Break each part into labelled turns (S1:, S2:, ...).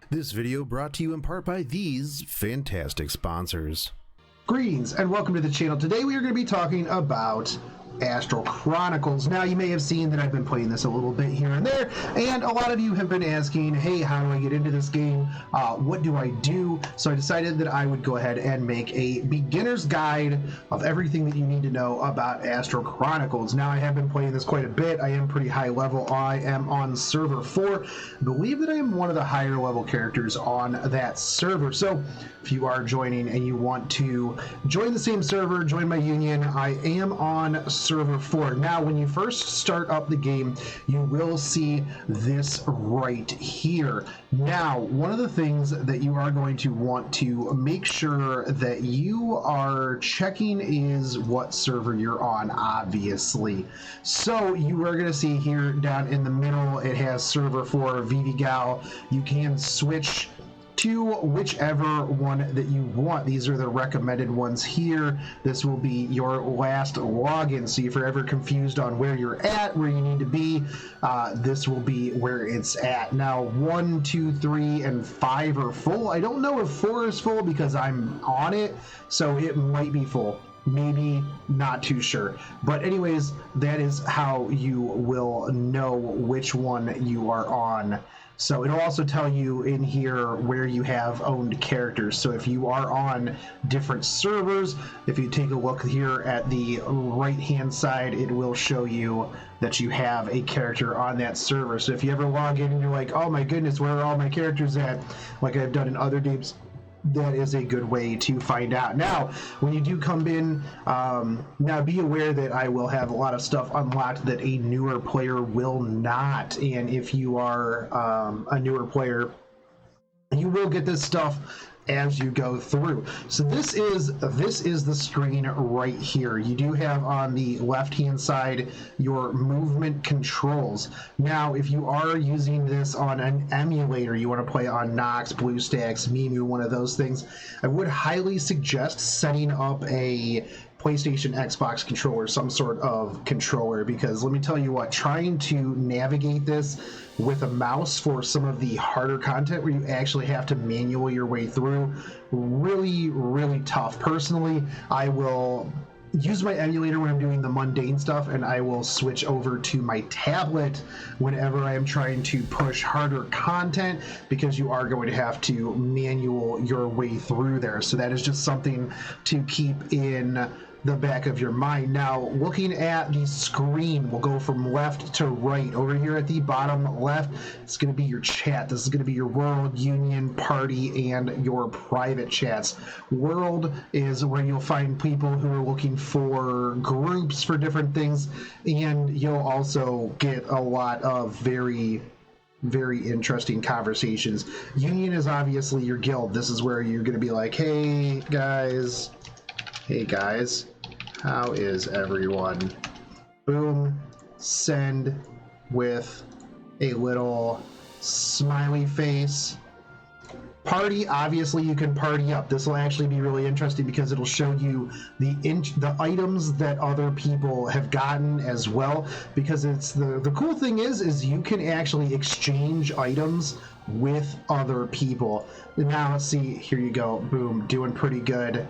S1: This video brought to you in part by these fantastic sponsors.
S2: Greetings and welcome to the channel. Today we are going to be talking about Astral Chronicles. Now, you may have seen that I've been playing this a little bit here and there, and a lot of you have been asking, hey, how do I get into this game? What do I do? So I decided that I would go ahead and make a beginner's guide of everything that you need to know about Astral Chronicles. Now, I have been playing this quite a bit. I am pretty high level. I am on server 4. I believe that I am one of the higher level characters on that server. So if you are joining and you want to join the same server, join my union, I am on server 4. Now, when you first start up the game, you will see this right here. Now, one of the things that you are going to want to make sure that you are checking is what server you're on, obviously. So you are going to see here down in the middle, it has server 4 VVGAL. You can switch to whichever one that you want. These are the recommended ones here. This will be your last login. So if you're ever confused on where you're at, where you need to be, this will be where it's at. Now, 1, 2, 3, and 5 are full. I don't know if 4 is full because I'm on it, so it might be full. Maybe, not too sure. But anyways, that is how you will know which one you are on. So it'll also tell you in here where you have owned characters. So if you are on different servers, if you take a look here at the right hand side, it will show you that you have a character on that server. So if you ever log in and you're like, oh my goodness, where are all my characters at? Like I've done in other games, that is a good way to find out. Now, when you do come in, now be aware that I will have a lot of stuff unlocked that a newer player will not. And if you are a newer player, you will get this stuff as you go through. So this is the screen right here. You do have on the left hand side your movement controls. Now, if you are using this on an emulator, you want to play on Nox, BlueStacks, Mimu, one of those things, I would highly suggest setting up a PlayStation, Xbox controller, some sort of controller, because let me tell you what, trying to navigate this with a mouse for some of the harder content where you actually have to manual your way through, really tough. Personally, I will use my emulator when I'm doing the mundane stuff, and I will switch over to my tablet whenever I am trying to push harder content, because you are going to have to manual your way through there. So that is just something to keep in the back of your mind. Now, looking at the screen, we'll go from left to right. Over here at the bottom left, it's going to be your chat. This is going to be your world, union, party, and your private chats. World is where you'll find people who are looking for groups for different things, and you'll also get a lot of very interesting conversations. Union is obviously your guild. This is where you're going to be like, hey guys, how is everyone? Boom, send with a little smiley face. Party, obviously you can party up. This will actually be really interesting because it'll show you the items that other people have gotten as well, because it's the cool thing is you can actually exchange items with other people. Now let's see, here you go, boom, doing pretty good.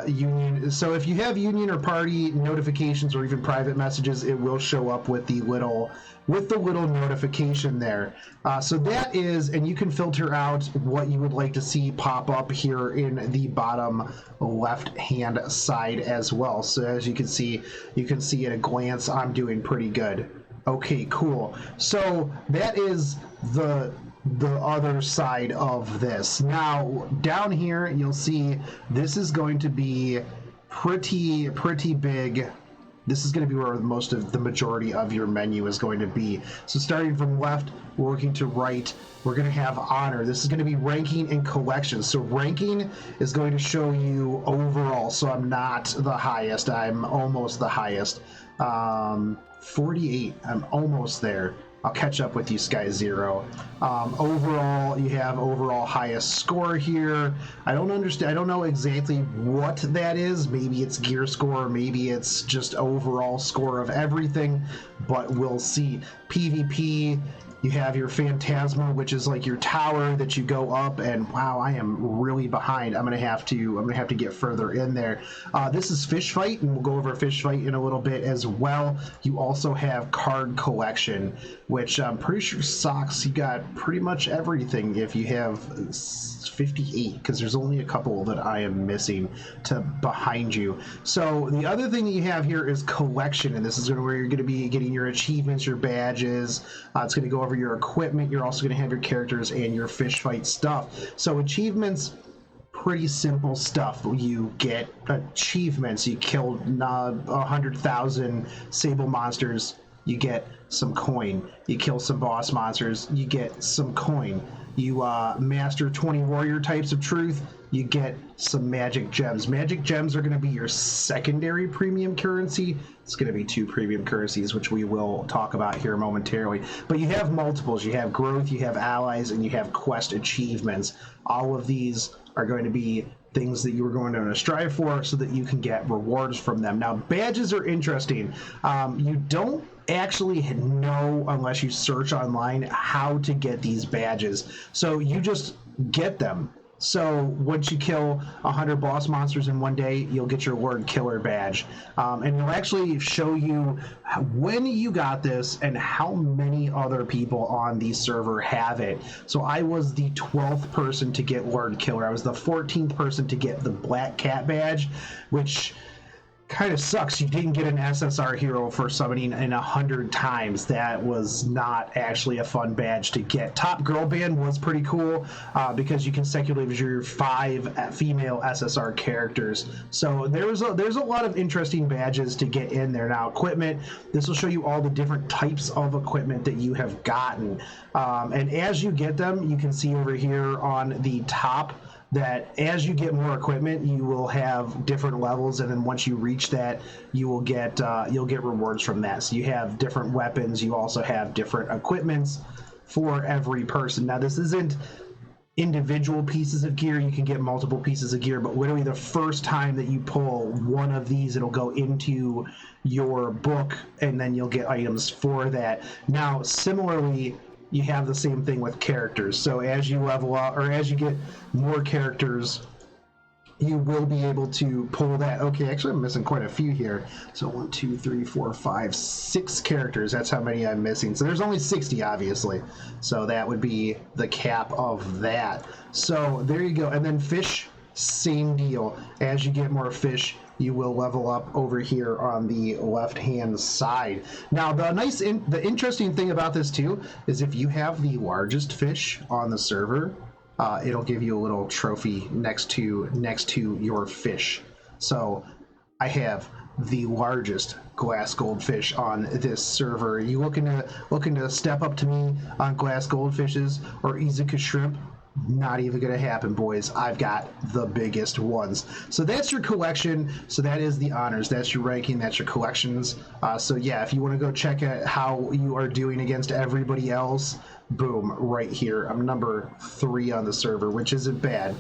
S2: Union. So if you have union or party notifications or even private messages, it will show up with the little notification there. So that is, and you can filter out what you would like to see pop up here in the bottom left hand side as well. So as you can see at a glance, I'm doing pretty good. Okay, cool. So that is the other side of this. Now, down here, you'll see this is going to be pretty big. This is going to be where most of the majority of your menu is going to be. So starting from left, working to right, we're going to have honor. This is going to be ranking and collections. So ranking is going to show you overall. So I'm not the highest. I'm almost the highest. 48. I'm almost there. I'll catch up with you, Sky Zero. Overall, you have overall highest score here. I don't understand. I don't know exactly what that is. Maybe it's gear score. Maybe it's just overall score of everything. But we'll see. PvP. You have your Phantasma, which is like your tower that you go up, and wow, I am really behind. I'm gonna have to get further in there. This is Fish Fight, and we'll go over Fish Fight in a little bit as well. You also have Card Collection, which I'm pretty sure socks. You got pretty much everything if you have 58, because there's only a couple that I am missing to behind you. So the other thing that you have here is Collection, and this is where you're going to be getting your achievements, your badges. It's going to go over your equipment. You're also going to have your characters and your Fish Fight stuff. So achievements, pretty simple stuff. You get achievements. You killed 100,000 Sable monsters, you get some coin. You kill some boss monsters, you get some coin. You master 20 warrior types of truth, you get some magic gems. Magic gems are going to be your secondary premium currency. It's going to be 2 premium currencies, which we will talk about here momentarily. But you have multiples. You have growth, you have allies, and you have quest achievements. All of these are going to be things that you are going to strive for so that you can get rewards from them. Now, badges are interesting. You don't actually know, unless you search online, how to get these badges. So you just get them. So once you kill 100 boss monsters in one day, you'll get your Word Killer badge. And it'll actually show you when you got this and how many other people on the server have it. So I was the 12th person to get Word Killer. I was the 14th person to get the Black Cat badge, which kind of sucks. You didn't get an SSR hero for summoning in 100 times. That was not actually a fun badge to get. Top Girl Band was pretty cool because you consecutively your 5 female SSR characters. So there's a lot of interesting badges to get in there. Now, equipment, this will show you all the different types of equipment that you have gotten. And as you get them, you can see over here on the top that as you get more equipment, you will have different levels, and then once you reach that, you will get you'll get rewards from that. So you have different weapons. You also have different equipments for every person. Now, this isn't individual pieces of gear. You can get multiple pieces of gear, but literally the first time that you pull one of these, it'll go into your book, and then you'll get items for that. Now, similarly, you have the same thing with characters. So as you level up, or as you get more characters, you will be able to pull that. Okay, actually I'm missing quite a few here. So 1, 2, 3, 4, 5, 6 characters. That's how many I'm missing. So there's only 60, obviously. So that would be the cap of that. So there you go. And then fish, same deal. As you get more fish, you will level up over here on the left-hand side. Now, the interesting thing about this too is if you have the largest fish on the server, it'll give you a little trophy next to your fish. So I have the largest glass goldfish on this server. You looking to step up to me on glass goldfishes or Izuka shrimp? Not even gonna happen, boys. I've got the biggest ones. So that's your collection. So that is the honors. That's your ranking. That's your collections. So yeah, if you want to go check out how you are doing against everybody else, boom, right here. I'm number 3 on the server, which isn't bad.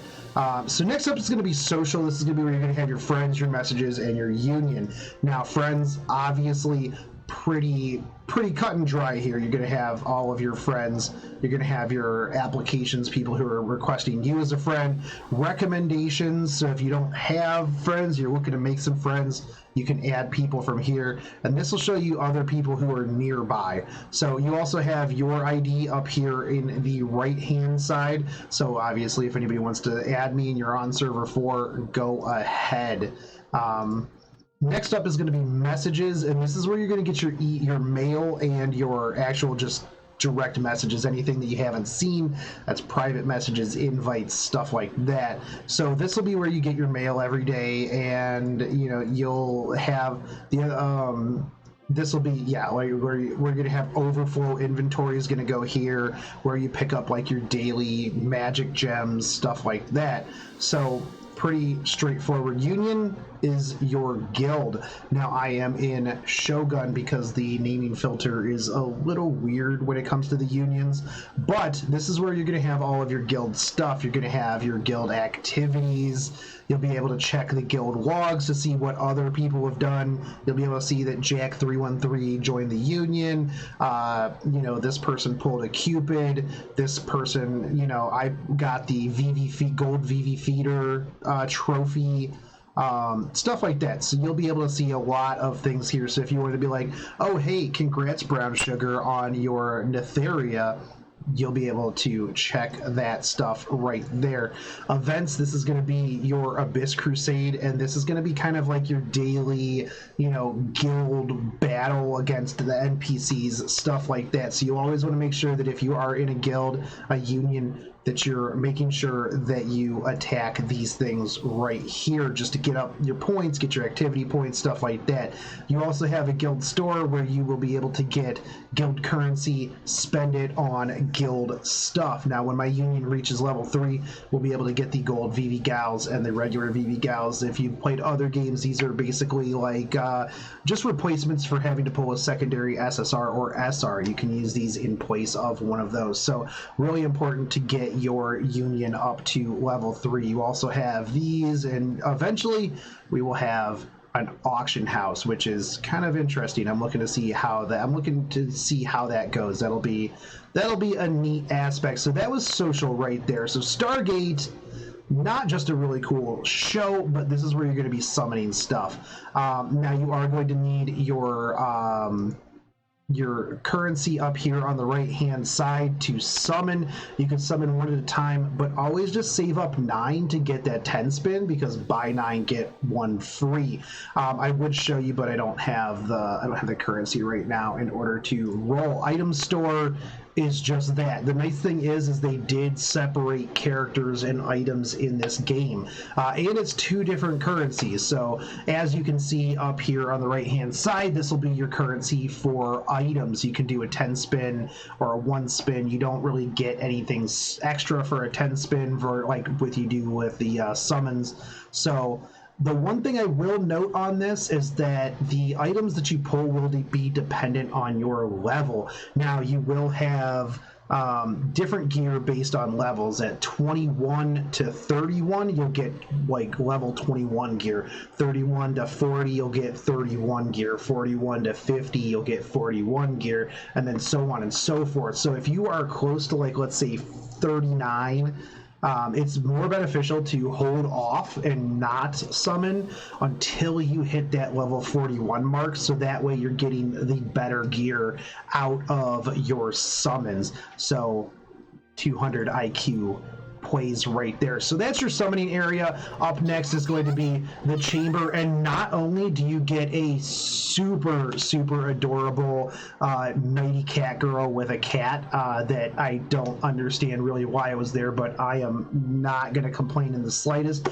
S2: So next up is going to be social. This is going to be where you're going to have your friends, your messages, and your union. Now, friends, obviously, pretty cut and dry here. You're going to have all of your friends. You're going to have your applications, people who are requesting you as a friend, recommendations. So if you don't have friends, you're looking to make some friends, you can add people from here, and this will show you other people who are nearby. So you also have your ID up here in the right hand side. So obviously if anybody wants to add me and you're on server 4, go ahead. Next up is going to be messages, and this is where you're going to get your mail and your actual just direct messages, anything that you haven't seen. That's private messages, invites, stuff like that. So this will be where you get your mail every day, and you'll have the this will be where we're going to have overflow inventory is going to go here, where you pick up like your daily magic gems, stuff like that. So pretty straightforward. Union, is your guild. Now, I am in Shogun because the naming filter is a little weird when it comes to the unions, but this is where you're going to have all of your guild stuff. You're going to have your guild activities. You'll be able to check the guild logs to see what other people have done. You'll be able to see that Jack313 joined the union. This person pulled a Cupid. This person, I got the gold VV feeder trophy. Stuff like that. So you'll be able to see a lot of things here. So if you wanted to be like, oh, hey, congrats, Brown Sugar, on your Netheria, you'll be able to check that stuff right there. Events, this is going to be your Abyss Crusade, and this is going to be kind of like your daily, guild battle against the NPCs, stuff like that. So you always want to make sure that if you are in a guild, a union, that you're making sure that you attack these things right here just to get up your points, get your activity points, stuff like that. You also have a guild store where you will be able to get guild currency, spend it on guild stuff. Now, when my union reaches level 3, we'll be able to get the gold VV Gals and the regular VV Gals. If you've played other games, these are basically like just replacements for having to pull a secondary SSR or SR. You can use these in place of one of those. So really important to get your union up to level 3. You also have these, and eventually we will have an auction house, which is kind of interesting. I'm looking to see how that goes. That'll be a neat aspect. So that was social right there. So Stargate, not just a really cool show, but this is where you're going to be summoning stuff. Now you are going to need your currency up here on the right hand side to summon. You can summon one at a time, but always just save up 9 to get that 10 spin, because buy 9 get 1 free. I would show you, but I don't have the currency right now in order to roll. Item store is just that. The nice thing is they did separate characters and items in this game, and it's 2 different currencies. So as you can see up here on the right hand side, this will be your currency for items. You can do a 10 spin or a 1 spin. You don't really get anything extra for a 10 spin for like what you do with the summons. So the one thing I will note on this is that the items that you pull will be dependent on your level. Now, you will have different gear based on levels. At 21 to 31, you'll get like level 21 gear. 31 to 40, you'll get 31 gear. 41 to 50, you'll get 41 gear, and then so on and so forth. So if you are close to, like, let's say 39, it's more beneficial to hold off and not summon until you hit that level 41 mark, so that way you're getting the better gear out of your summons. So 200 IQ plays right there. So that's your summoning area. Up next is going to be the chamber, and not only do you get a super adorable nighty cat girl with a cat that I don't understand really why it was there, but I am not going to complain in the slightest.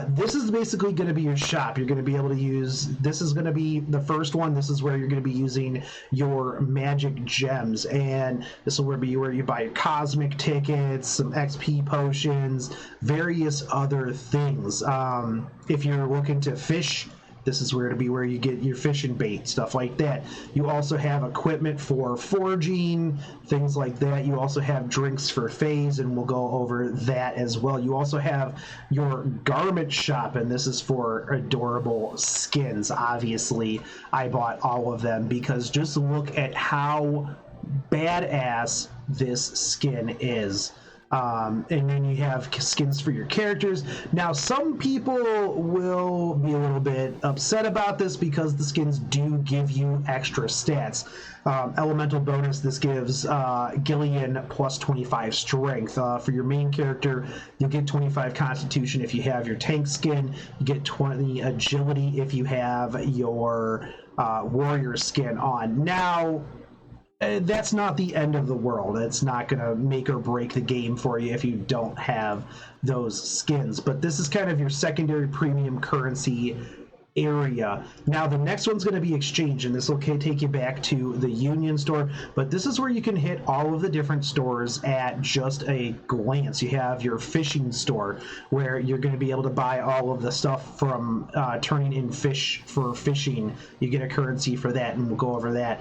S2: This is basically going to be your shop. You're going to be able to use, this is going to be the first one. This is where you're going to be using your magic gems, and this will be where you buy your cosmic tickets, some XP potions, various other things. If you're looking to fish, this is where you get your fishing bait, stuff like that. You also have equipment for foraging, things like that. You also have drinks for phase, and we'll go over that as well. You also have your garment shop, and this is for adorable skins. Obviously, I bought all of them because just look at how badass this skin is. And then you have skins for your characters. Now, some people will be a little bit upset about this because the skins do give you extra stats. Elemental bonus, this gives Gillian plus 25 strength. For your main character, you'll get 25 constitution if you have your tank skin. You get 20 agility if you have your warrior skin on. Now, that's not the end of the world. It's not going to make or break the game for you if you don't have those skins. But this is kind of your secondary premium currency area. Now the next one's going to be exchange, and this will take you back to the Union store, but this is where you can hit all of the different stores at just a glance. You have your fishing store where you're going to be able to buy all of the stuff from turning in fish for fishing. You get a currency for that, and we'll go over that.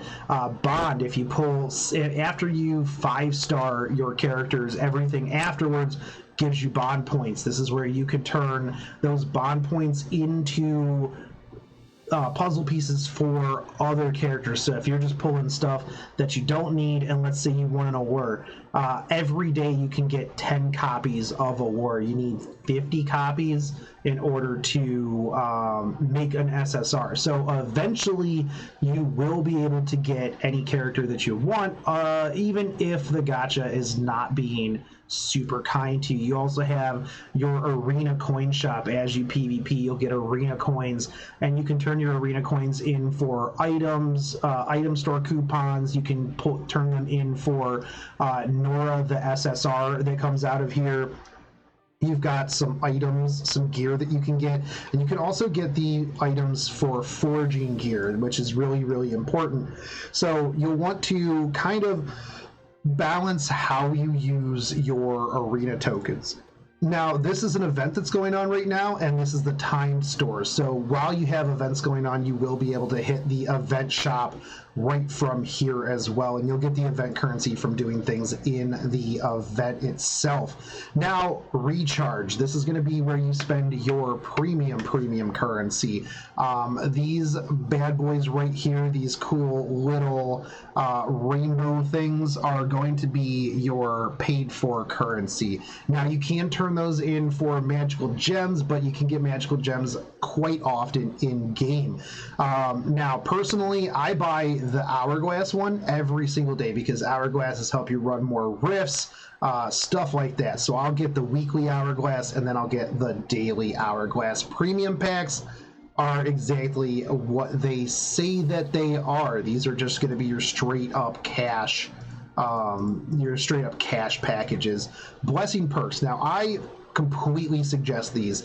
S2: Bond, if you pull after you 5-star your characters, everything afterwards gives you bond points. This is where you could turn those bond points into puzzle pieces for other characters. So if you're just pulling stuff that you don't need, and let's say you want an award, every day you can get 10 copies of a war. You need 50 copies in order to make an SSR. So eventually you will be able to get any character that you want, even if the gacha is not being super kind to you. You also have your arena coin shop. As you PvP, you'll get arena coins, and you can turn your arena coins in for items, item store coupons. You can turn them in for Nora, the SSR that comes out of here. You've got some items, some gear that you can get, and you can also get the items for foraging gear, which is really, really important. So you'll want to kind of balance how you use your arena tokens. Now, this is an event that's going on right now, and this is the timed store. So while you have events going on, you will be able to hit the event shop right from here as well, and you'll get the event currency from doing things in the event itself. Now, recharge. This is going to be where you spend your premium currency. These bad boys right here, these cool little rainbow things, are going to be your paid for currency. Now, you can turn those in for magical gems, but you can get magical gems quite often in game. Now, personally, I buy the hourglass one every single day because hourglasses help you run more rifts, stuff like that. So I'll get the weekly hourglass, and then I'll get the daily hourglass. Premium packs are exactly what they say that they are. These are just going to be your straight up cash packages. Blessing perks. Now, I completely suggest these.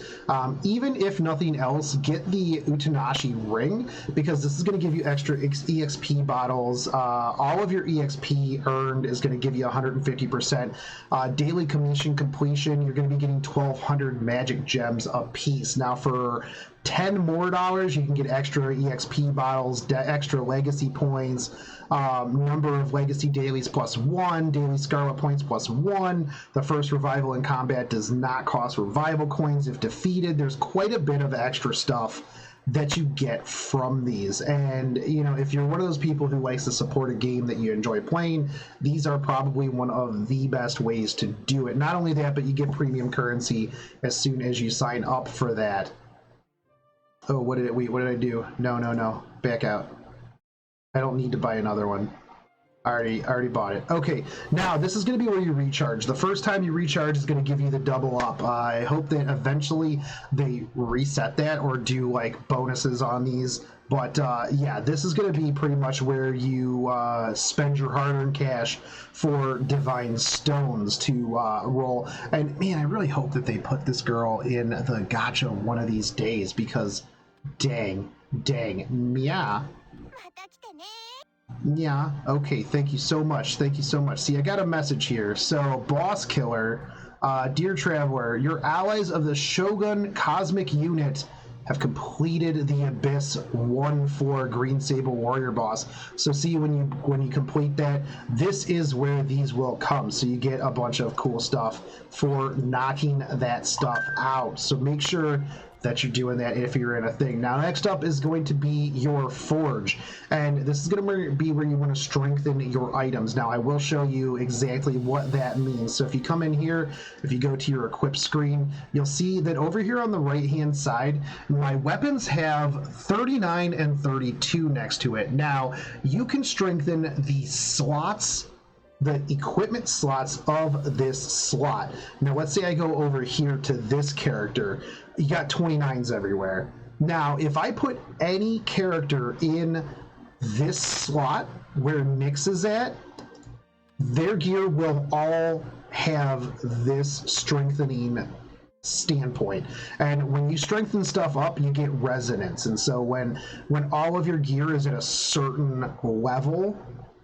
S2: Even if nothing else, get the Utanashi ring, because this is going to give you extra EXP bottles. All of your EXP earned is going to give you 150%. Daily commission completion, you're going to be getting 1,200 magic gems a piece. Now, for $10 more, you can get extra EXP bottles, extra legacy points, number of legacy dailies +1, daily scarlet points +1. The first revival in combat does not cost revival coins if defeated. There's quite a bit of extra stuff that you get from these, and you know, if you're one of those people who likes to support a game that you enjoy playing, these are probably one of the best ways to do it. Not only that, but you get premium currency as soon as you sign up for that. Oh, what did I do? No. Back out. I don't need to buy another one. I already bought it. Okay, now this is going to be where you recharge. The first time you recharge is going to give you the double up. I hope that eventually they reset that or do like bonuses on these. But yeah, this is going to be pretty much where you spend your hard-earned cash for divine stones to roll. And man, I really hope that they put this girl in the gacha one of these days, because dang, yeah. Yeah, okay, thank you so much. See, I got a message here. So, Boss Killer, Dear Traveler, your allies of the Shogun Cosmic Unit have completed the Abyss 1/4 Green Sable Warrior boss. So see, when you complete that, this is where these will come. So you get a bunch of cool stuff for knocking that stuff out. So make sure that you're doing that if you're in a thing. Now, next up is going to be your forge, and this is going to be where you want to strengthen your items. Now, I will show you exactly what that means. So if you come in here, if you go to your equip screen, you'll see that over here on the right hand side, my weapons have 39 and 32 next to it. Now, you can strengthen the slots, the equipment slots of this slot. Now, let's say I go over here to this character. You got 29s everywhere. Now, if I put any character in this slot where Nyx is at, their gear will all have this strengthening standpoint. And when you strengthen stuff up, you get resonance. And so when all of your gear is at a certain level,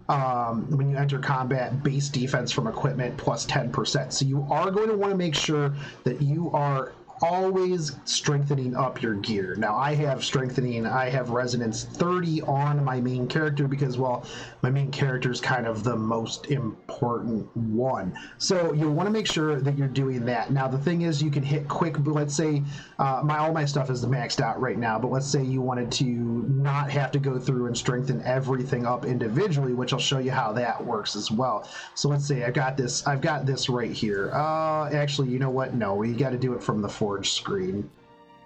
S2: when you enter combat, base defense from equipment plus 10%. So you are going to want to make sure that you are always strengthening up your gear. Now I have resonance 30 on my main character because, well, my main character is kind of the most important one. So you'll want to make sure that you're doing that. Now the thing is, you can hit quick, but let's say all my stuff is maxed out right now, but let's say you wanted to not have to go through and strengthen everything up individually, which I'll show you how that works as well. So let's say I've got this right here. Actually, you know what? No, we got to do it from the Forge screen.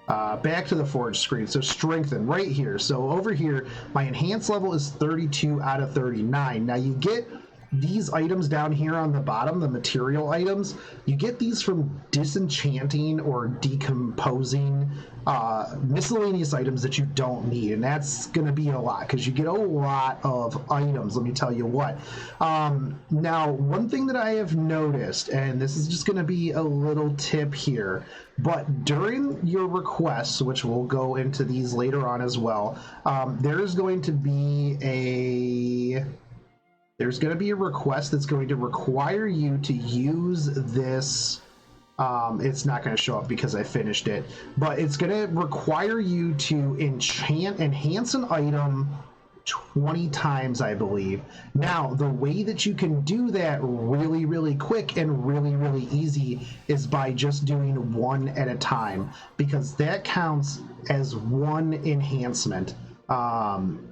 S2: Back to the Forge screen. So strengthen right here. So over here, my enhanced level is 32 out of 39. Now you get these items down here on the bottom, the material items. You get these from disenchanting or decomposing miscellaneous items that you don't need, and that's going to be a lot because you get a lot of items, let me tell you what. Now, one thing that I have noticed, and this is just going to be a little tip here, but during your requests, which we'll go into these later on as well, there's going to be a request that's going to require you to use this. It's not going to show up because I finished it, but it's going to require you to enhance an item 20 times, I believe. Now, the way that you can do that really, really quick and really, really easy is by just doing one at a time, because that counts as one enhancement.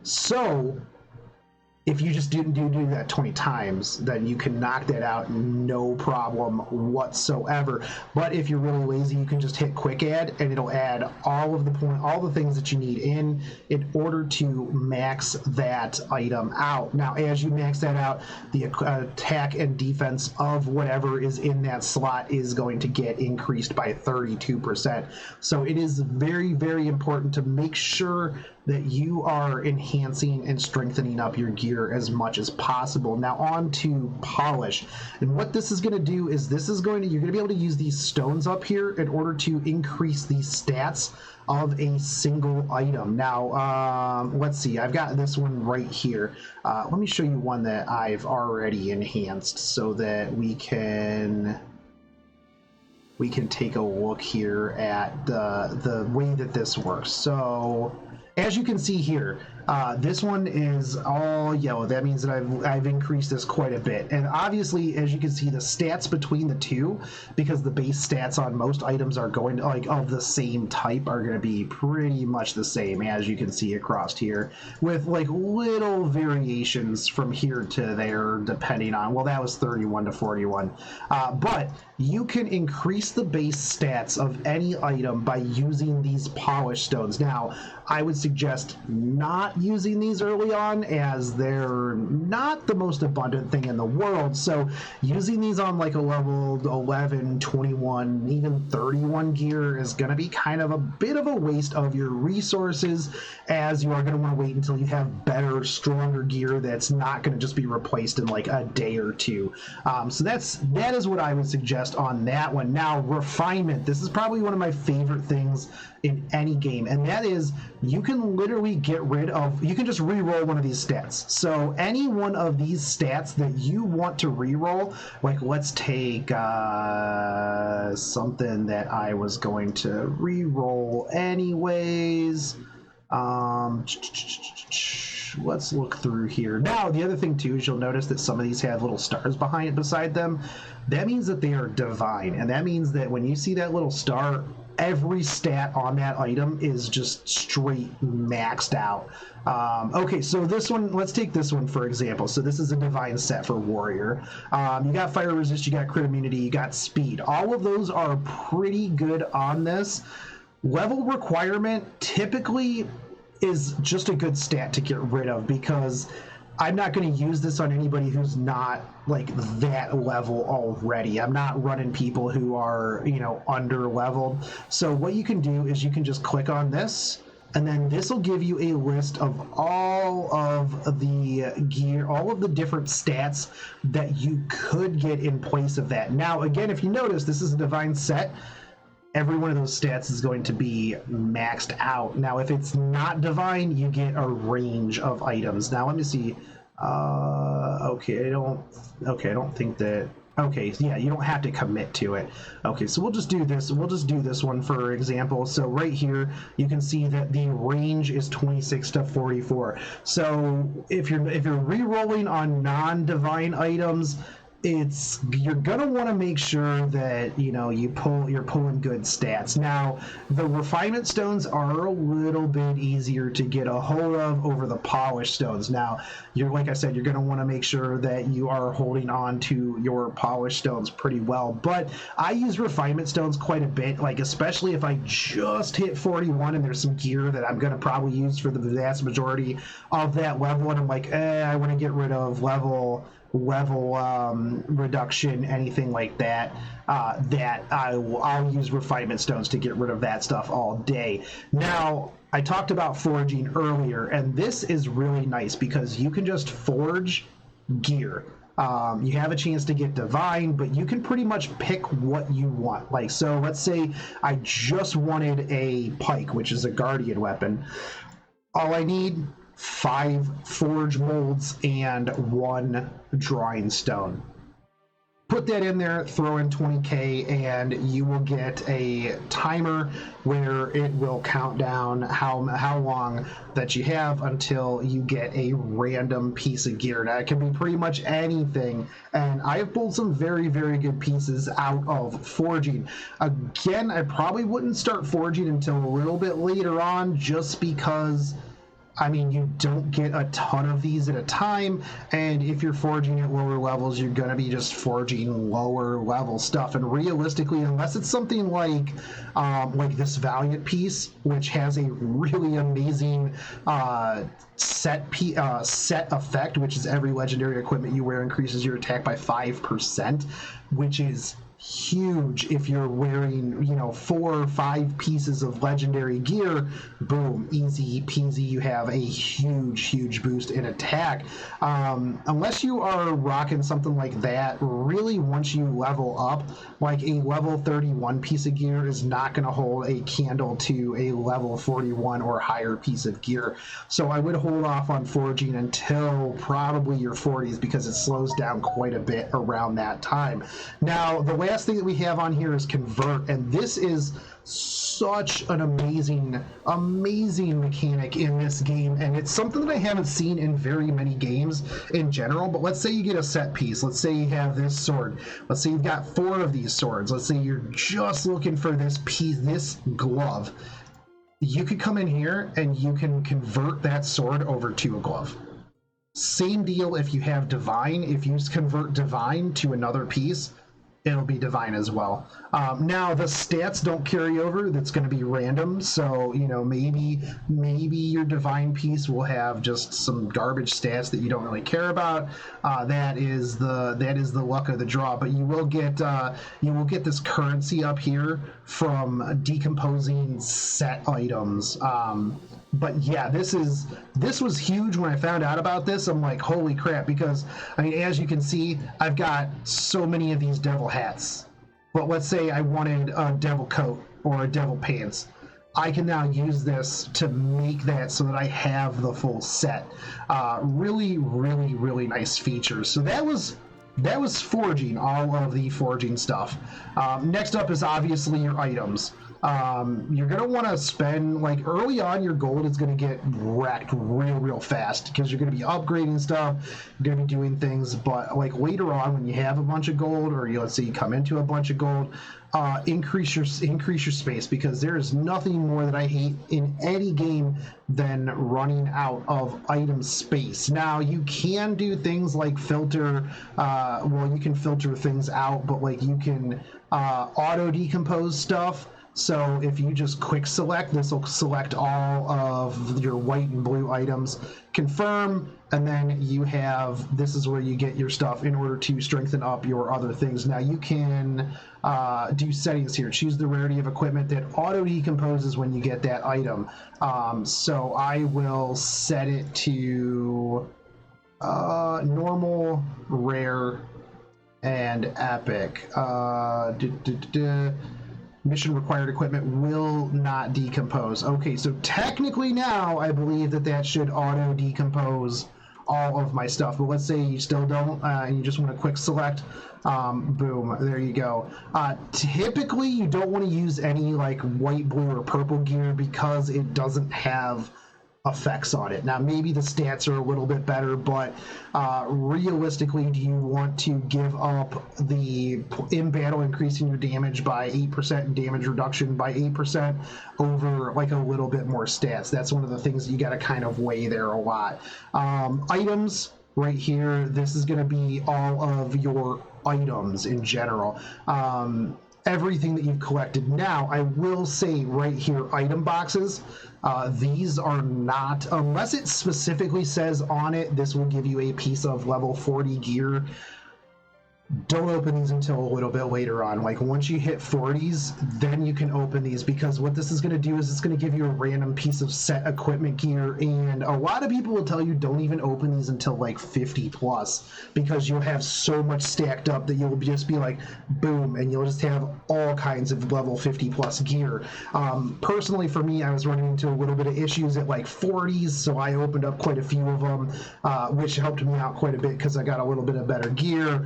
S2: So if you just didn't do that 20 times, then you can knock that out no problem whatsoever. But if you're really lazy, you can just hit quick add, and it'll add all the things that you need in order to max that item out. Now, as you max that out, the attack and defense of whatever is in that slot is going to get increased by 32%. So it is very, very important to make sure that you are enhancing and strengthening up your gear as much as possible. Now on to polish. And what this is going to do is you're going to be able to use these stones up here in order to increase the stats of a single item. Now, let's see, I've got this one right here. Let me show you one that I've already enhanced so that we can take a look here at the way that this works. So as you can see here, this one is all yellow. That means that I've increased this quite a bit. And obviously, as you can see, the stats between the two, because the base stats on most items are going to, of the same type, are going to be pretty much the same, as you can see across here, with little variations from here to there, depending on, well, that was 31 to 41. But you can increase the base stats of any item by using these polish stones. Now, I would suggest not using these early on, as they're not the most abundant thing in the world. So using these on a level 11, 21, even 31 gear is going to be kind of a bit of a waste of your resources, as you are going to want to wait until you have better, stronger gear that's not going to just be replaced in a day or two. So that is what I would suggest on that one. Now, refinement. This is probably one of my favorite things in any game, and that is you can literally you can just re-roll one of these stats. So any one of these stats that you want to re-roll, let's take something that I was going to re-roll anyways. Let's look through here. Now, the other thing too is you'll notice that some of these have little stars beside them. That means that they are divine, and that means that when you see that little star, every stat on that item is just straight maxed out. Okay, so this one, let's take this one for example. So this is a divine set for warrior. You got fire resist, you got crit immunity, you got speed. All of those are pretty good on this. Level requirement typically is just a good stat to get rid of, because I'm not going to use this on anybody who's not that level already. I'm not running people who are, under leveled. So what you can do is you can just click on this, and then this will give you a list of all of the gear, all of the different stats that you could get in place of that. Now, again, if you notice, this is a divine set. every one of those stats is going to be maxed out. Now, if it's not divine, you get a range of items. Now, let me see. Okay, I don't think that. Okay, yeah, you don't have to commit to it. Okay, so we'll just do this. We'll just do this one for example. So right here, you can see that the range is 26 to 44. So if you're re-rolling on non-divine items, you're gonna want to make sure that you're pulling good stats. Now, the refinement stones are a little bit easier to get a hold of over the polished stones. Now, like I said, you're gonna want to make sure that you are holding on to your polished stones pretty well. But I use refinement stones quite a bit, like especially if I just hit 41 and there's some gear that I'm gonna probably use for the vast majority of that level, and I'm like, I want to get rid of level reduction, anything like that, I'll use refinement stones to get rid of that stuff all day. Now, I talked about forging earlier, and this is really nice because you can just forge gear. You have a chance to get divine, but you can pretty much pick what you want. Like, so let's say I just wanted a pike, which is a guardian weapon. All I need, 5 forge molds and 1 drawing stone. Put that in there, throw in 20k, and you will get a timer where it will count down how long that you have until you get a random piece of gear. Now, it can be pretty much anything, and I have pulled some very, very good pieces out of forging. Again, I probably wouldn't start forging until a little bit later on, just because you don't get a ton of these at a time, and if you're forging at lower levels, you're going to be just forging lower level stuff. And realistically, unless it's something like this Valiant piece, which has a really amazing set effect, which is every legendary equipment you wear increases your attack by 5%, which is huge. If you're wearing 4 or 5 pieces of legendary gear, boom, easy peasy, you have a huge boost in attack. Unless you are rocking something like that, really, once you level up, like a level 31 piece of gear is not going to hold a candle to a level 41 or higher piece of gear. So I would hold off on forging until probably your 40s, because it slows down quite a bit around that time. Now, the last thing that we have on here is convert, and this is such an amazing mechanic in this game, and it's something that I haven't seen in very many games in general. But let's say you get a set piece. Let's say you have this sword. Let's say you've got 4 of these swords. Let's say you're just looking for this piece, this glove. You could come in here and you can convert that sword over to a glove. Same deal if you have divine. If you convert divine to another piece, it'll be divine as well. Now, the stats don't carry over. That's going to be random. So, maybe your divine piece will have just some garbage stats that you don't really care about. That is the luck of the draw. But you will get this currency up here from decomposing set items. But yeah, this was huge when I found out about this. I'm like, holy crap, because as you can see, I've got so many of these devil hats. But let's say I wanted a devil coat or a devil pants. I can now use this to make that so that I have the full set. Really nice features. So that was forging, all of the forging stuff. Next up is obviously your items. You're going to want to spend, early on, your gold is going to get wrecked real fast, because you're going to be upgrading stuff, you're going to be doing things. But later on, when you have a bunch of gold, or let's say you come into a bunch of gold, increase your space, because there is nothing more that I hate in any game than running out of item space. Now, you can do things like filter, you can filter things out, but you can auto decompose stuff. So if you just quick select, this will select all of your white and blue items, confirm, and then this is where you get your stuff in order to strengthen up your other things. Now, you can do settings here. Choose the rarity of equipment that auto decomposes when you get that item. So I will set it to normal, rare, and epic. mission required equipment will not decompose. Okay, so technically now I believe that should auto decompose all of my stuff, but let's say you still don't and you just want to quick select, boom, there you go. Typically you don't want to use any like white, blue, or purple gear because it doesn't have effects on it. Now maybe the stats are a little bit better, but realistically, do you want to give up the in battle increasing your damage by 8% and damage reduction by 8% over like a little bit more stats? That's one of the things that you got to kind of weigh there a lot. Items right here, this is going to be all of your items in general. Everything that you've collected. Now, I will say right here, item boxes, these are not, unless it specifically says on it, this will give you a piece of level 40 gear. Don't open these until a little bit later on. Like once you hit 40s, then you can open these, because what this is going to do is it's going to give you a random piece of set equipment gear, and a lot of people will tell you don't even open these until like 50 plus, because you'll have so much stacked up that you'll just be like boom, and you'll just have all kinds of level 50 plus gear. Personally for me, I was running into a little bit of issues at like 40s, so I opened up quite a few of them, which helped me out quite a bit because I got a little bit of better gear,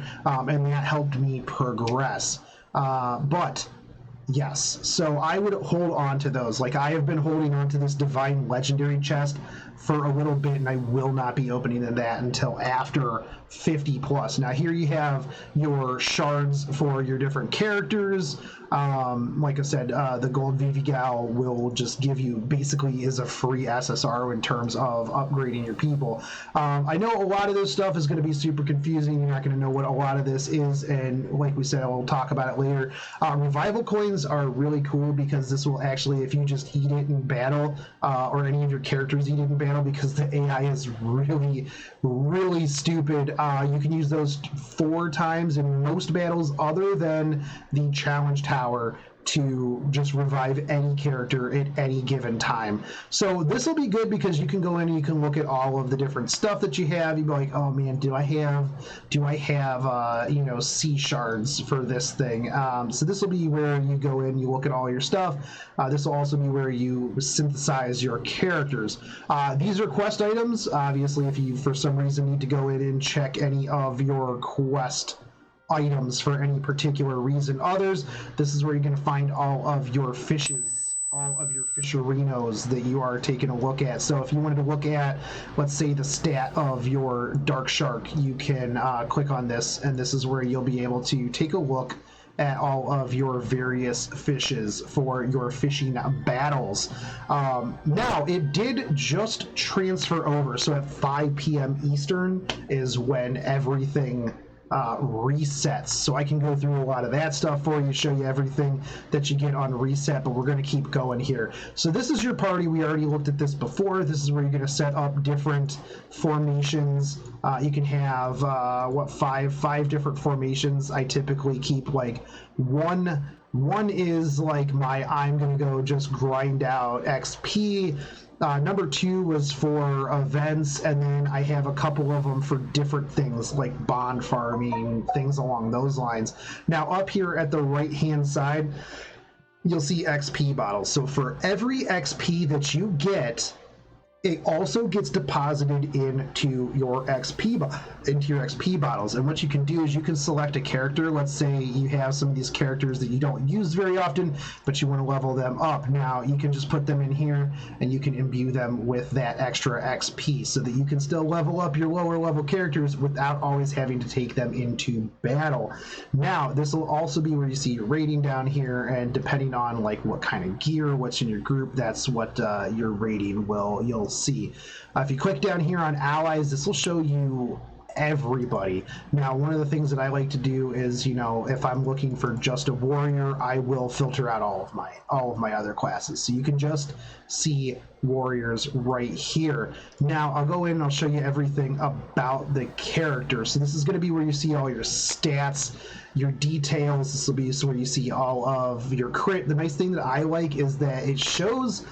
S2: and that helped me progress. But yes, so I would hold on to those. Like I have been holding on to this Divine Legendary chest for a little bit, and I will not be opening that until after 50 plus. Now here you have your shards for your different characters. Like I said, the gold Vivigal will just give you, basically is a free SSR in terms of upgrading your people. I know a lot of this stuff is going to be super confusing. You're not going to know what a lot of this is, and like we said, we'll talk about it later. Revival coins are really cool because this will actually, if you just eat it in battle, or any of your characters eat it in battle, because the AI is really, really stupid, you can use those 4 times in most battles other than the challenge tower to just revive any character at any given time. So this will be good because you can go in and you can look at all of the different stuff that you have. You'd be like, oh man, do I have you know, C shards for this thing? So this will be where you go in, you look at all your stuff. This will also be where you synthesize your characters. These are quest items. Obviously, if you for some reason need to go in and check any of your quest items for any particular reason. Others, this is where you're going to find all of your fishes, all of your fisherinos that you are taking a look at. So if you wanted to look at, let's say, the stat of your dark shark, you can click on this, and this is where you'll be able to take a look at all of your various fishes for your fishing battles. Now, it did just transfer over, so at 5 p.m. Eastern is when everything resets. So I can go through a lot of that stuff for you, show you everything that you get on reset, but we're going to keep going here. So this is your party. We already looked at this before. This is where you're going to set up different formations. You can have five different formations. I typically keep like one is like I'm going to go just grind out XP. Number 2 was for events, and then I have a couple of them for different things like bond farming, things along those lines. Now up here at the right hand side, you'll see XP bottles. So for every XP that you get, it also gets deposited into your XP bottles. And what you can do is you can select a character. Let's say you have some of these characters that you don't use very often, but you want to level them up. Now you can just put them in here and you can imbue them with that extra XP so that you can still level up your lower level characters without always having to take them into battle. Now this will also be where you see your rating down here, and depending on like what kind of gear, what's in your group, that's what your rating you'll see. If you click down here on allies, this will show you everybody. Now, one of the things that I like to do is, you know, if I'm looking for just a warrior, I will filter out all of my other classes. So you can just see warriors right here. Now, I'll go in and I'll show you everything about the character. So this is going to be where you see all your stats, your details. This will be where you see all of your crit. The nice thing that I like is that it shows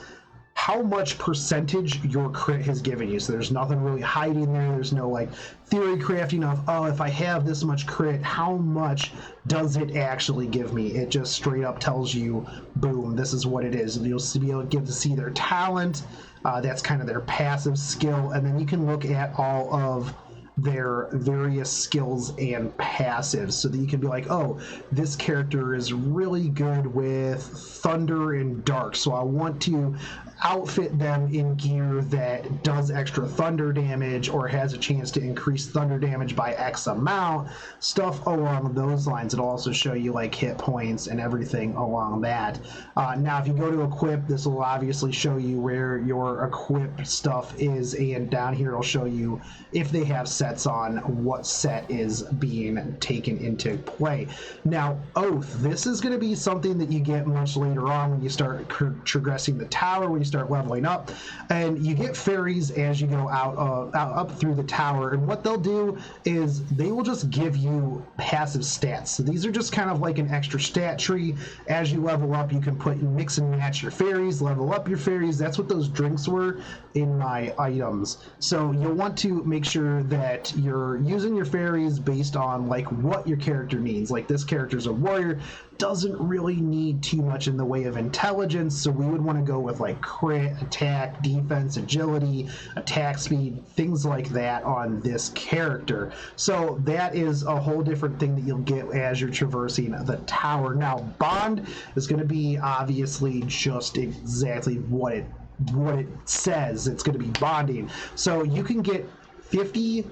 S2: how much percentage your crit has given you. So there's nothing really hiding there. There's no like theory crafting of, oh, if I have this much crit, how much does it actually give me? It just straight up tells you, boom, this is what it is. And you'll be able to get to see their talent. That's kind of their passive skill. And then you can look at all of their various skills and passives so that you can be like, oh, this character is really good with thunder and dark, so I want to outfit them in gear that does extra thunder damage or has a chance to increase thunder damage by X amount, stuff along those lines. It'll also show you like hit points and everything along that. Now if you go to equip, this will obviously show you where your equip stuff is, and down here it'll show you if they have sets on, what set is being taken into play. Now Oath, this is going to be something that you get much later on when you start progressing the tower, when you start leveling up, and you get fairies as you go out up through the tower, and what they'll do is they will just give you passive stats. So these are just kind of like an extra stat tree. As you level up, you can mix and match your fairies, level up your fairies. That's what those drinks were in my items. So you'll want to make sure that you're using your fairies based on like what your character needs. Like this character's a warrior, doesn't really need too much in the way of intelligence, so we would want to go with like crit, attack, defense, agility, attack speed, things like that on this character. So that is a whole different thing that you'll get as you're traversing the tower. Now bond is going to be obviously just exactly what it says. It's going to be bonding, so you can get 50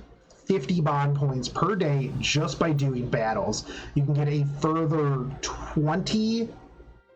S2: bond points per day just by doing battles. You can get a further 20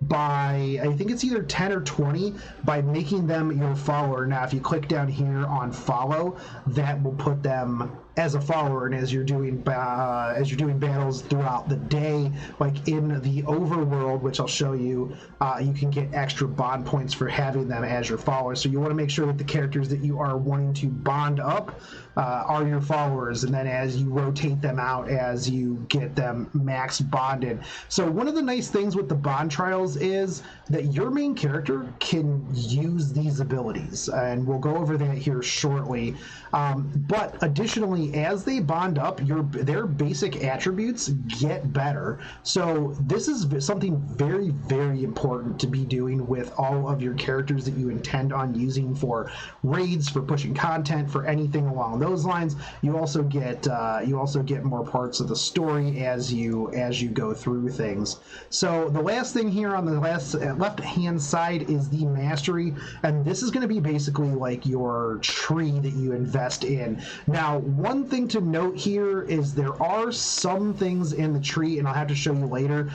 S2: by, I think it's either 10 or 20, by making them your follower. Now if you click down here on follow, that will put them as a follower, and as you're doing battles throughout the day, like in the overworld, which I'll show you, you can get extra bond points for having them as your followers. So you want to make sure that the characters that you are wanting to bond up are your followers, and then as you rotate them out, as you get them max bonded. So one of the nice things with the bond trials is that your main character can use these abilities, and we'll go over that here shortly. But additionally, as they bond up, their basic attributes get better. So this is something very, very important to be doing with all of your characters that you intend on using for raids, for pushing content, for anything along those lines. You also get more parts of the story as you go through things. So the last thing here on the left hand side is the mastery, and this is going to be basically like your tree that you invest in. Now one thing to note here is there are some things in the tree, and I'll have to show you later,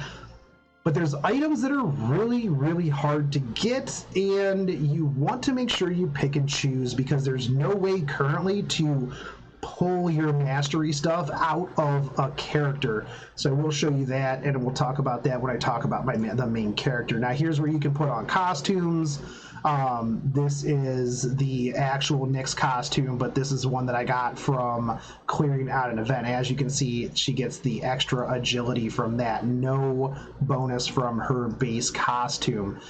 S2: but there's items that are really, really hard to get, and you want to make sure you pick and choose, because there's no way currently to pull your mastery stuff out of a character. So we'll show you that, and we'll talk about that when I talk about the main character. Now here's where you can put on costumes. This is the actual Nyx costume, but this is one that I got from clearing out an event. As you can see, she gets the extra agility from that. No bonus from her base costume.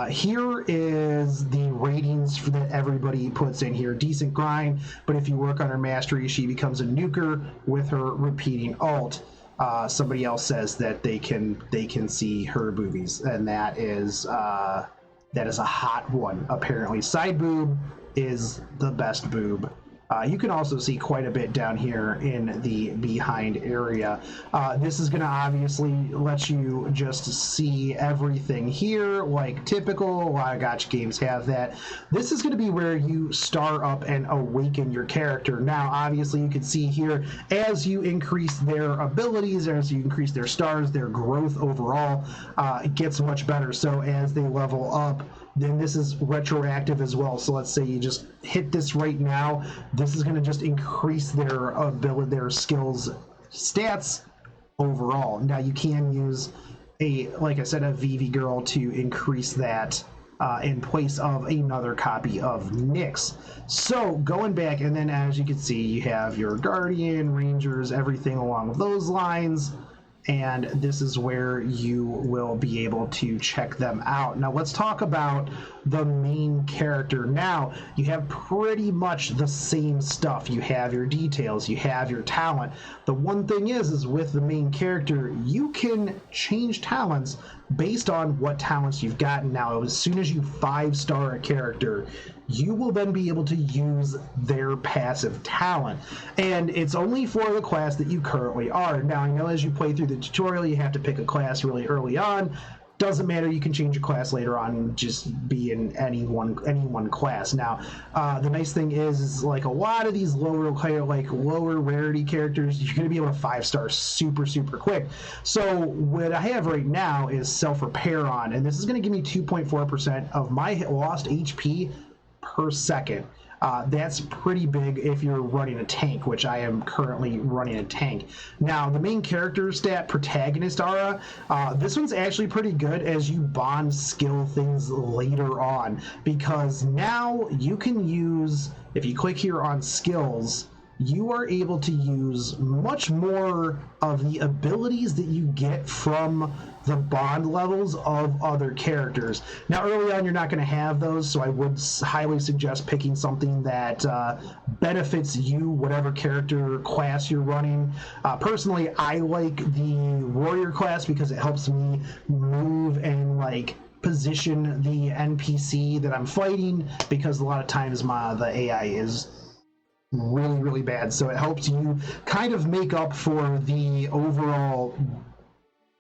S2: Here is the ratings that everybody puts in here. Decent grind, but if you work on her mastery, she becomes a nuker with her repeating ult. Somebody else says that they can see her boobies, and that is a hot one, apparently. Side boob is the best boob. You can also see quite a bit down here in the behind area. This is going to obviously let you just see everything here, like typical. A lot of gacha games have that. This is going to be where you star up and awaken your character. Now, obviously, you can see here, as you increase their abilities, as you increase their stars, their growth overall, it gets much better. So as they level up, then this is retroactive as well. So let's say you just hit this right now, this is going to just increase their ability, their skills, stats overall. Now you can use like I said, a VV girl to increase that in place of another copy of Nyx. So going back, and then as you can see, you have your Guardian, Rangers, everything along those lines. and this is where you will be able to check them out. Now let's talk about the main character. Now you have pretty much the same stuff. You have your details, you have your talent. The one thing is with the main character, you can change talents based on what talents you've gotten. Now as soon as you 5-star a character, you will then be able to use their passive talent, and it's only for the class that you currently are. Now I know as you play through the tutorial you have to pick a class really early on. Doesn't matter, you can change your class later on and just be in any one class. Now the nice thing is like a lot of these lower rarity characters, you're going to be able to 5-star super quick. So what I have right now is self-repair on, and this is going to give me 2.4% of my lost HP per second. That's pretty big if you're running a tank, which I am currently running a tank. Now, the main character stat, Protagonist Aura, this one's actually pretty good as you bond skill things later on, because now you can use, if you click here on skills, you are able to use much more of the abilities that you get from the bond levels of other characters. Now, early on, you're not going to have those, so I would highly suggest picking something that benefits you, whatever character class you're running. Personally, I like the warrior class because it helps me move and position the NPC that I'm fighting, because a lot of times the AI is really bad, so it helps you kind of make up for the overall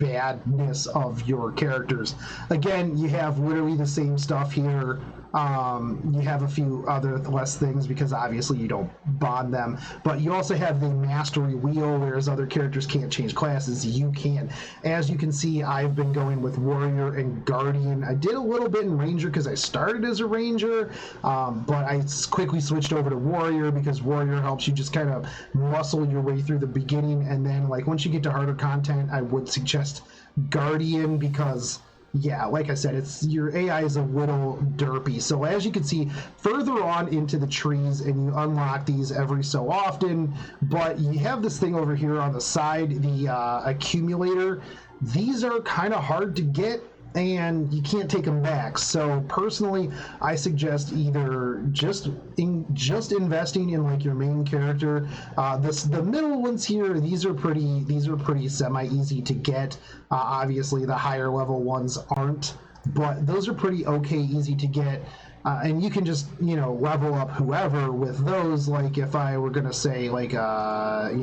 S2: badness of your characters. Again, you have literally the same stuff here. You have a few other less things because obviously you don't bond them, but you also have the mastery wheel, whereas other characters can't change classes, you can. As you can see, I've been going with warrior and guardian. I did a little bit in ranger because I started as a ranger, but I quickly switched over to warrior because warrior helps you just kind of muscle your way through the beginning, and then once you get to harder content, I would suggest guardian because, yeah, like I said, it's your AI is a little derpy. So as you can see, further on into the trees, and you unlock these every so often, but you have this thing over here on the side, the accumulator. These are kind of hard to get, and you can't take them back. So personally, I suggest either just investing in your main character. The middle ones here, these are pretty semi easy to get. Obviously, the higher level ones aren't, but those are pretty easy to get. And you can just level up whoever with those. Like if I were gonna say Ryoto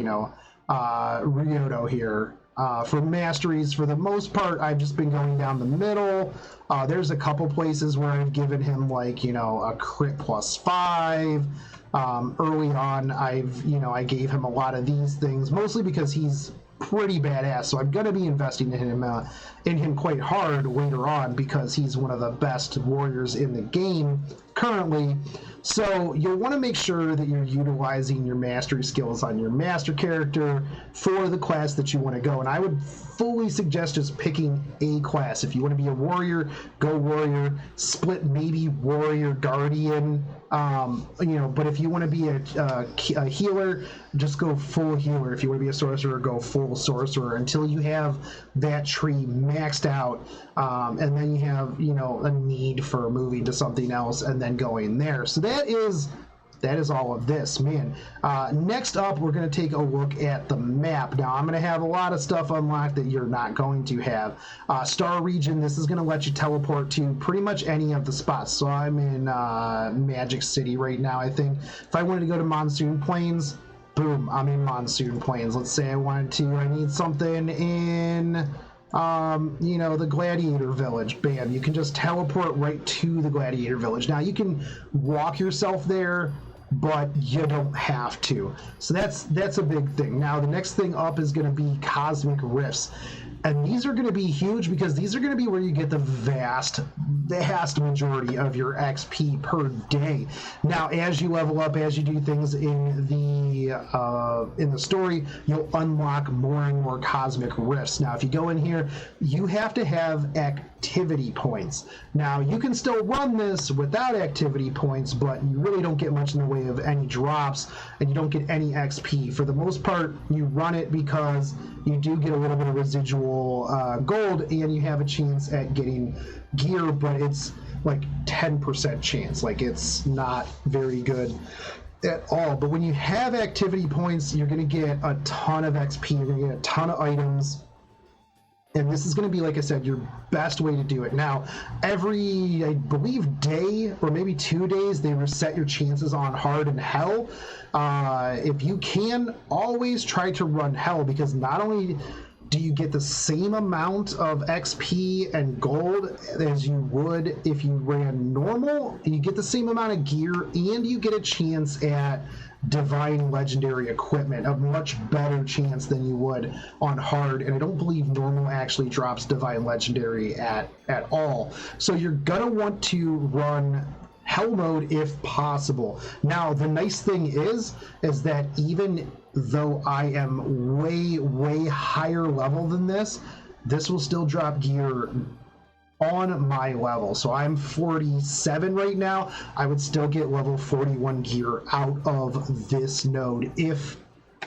S2: here. For masteries, for the most part, I've just been going down the middle. There's a couple places where I've given him a crit +5. Early on, I gave him a lot of these things, mostly because he's pretty badass. So I'm gonna be investing in him quite hard later on because he's one of the best warriors in the game currently. So you'll want to make sure that you're utilizing your mastery skills on your master character for the class that you want to go. And I would fully suggest just picking a class. If you want to be a warrior, go warrior. Split maybe warrior guardian. But if you want to be a healer, just go full healer. If you want to be a sorcerer, go full sorcerer until you have that tree maxed out, and then you have a need for moving to something else and then going there. So that is all of this, man. Next up, we're going to take a look at the map. Now, I'm going to have a lot of stuff unlocked that you're not going to have. Star Region, this is going to let you teleport to pretty much any of the spots. So I'm in Magic City right now, I think. If I wanted to go to Monsoon Plains, boom, I'm in Monsoon Plains. Let's say I need something in the Gladiator Village. Bam, you can just teleport right to the Gladiator Village. Now, you can walk yourself there, but you don't have to. So that's a big thing. Now, the next thing up is going to be Cosmic Rifts. And these are going to be huge because these are going to be where you get the vast majority of your XP per day. Now, as you level up, as you do things in the story, you'll unlock more and more cosmic rifts. Now, if you go in here, you have to have activity points. Now, you can still run this without activity points, but you really don't get much in the way of any drops, and you don't get any XP. For the most part, you run it because you do get a little bit of residual gold, and you have a chance at getting gear, but it's like 10% chance. Like, it's not very good at all. But when you have activity points, you're going to get a ton of XP, you're going to get a ton of items, and this is going to be, like I said, your best way to do it. Now, every, I believe, day or maybe 2 days, they reset your chances on hard and hell. If you can, always try to run hell, because not only do you get the same amount of XP and gold as you would if you ran normal, you get the same amount of gear, and you get a chance at divine legendary equipment, a much better chance than you would on hard. And I don't believe normal actually drops divine legendary at all. So you're gonna want to run hell mode if possible. Now, the nice thing is that even though I am way higher level than this will still drop gear on my level. So I'm 47 right now. I would still get level 41 gear out of this node if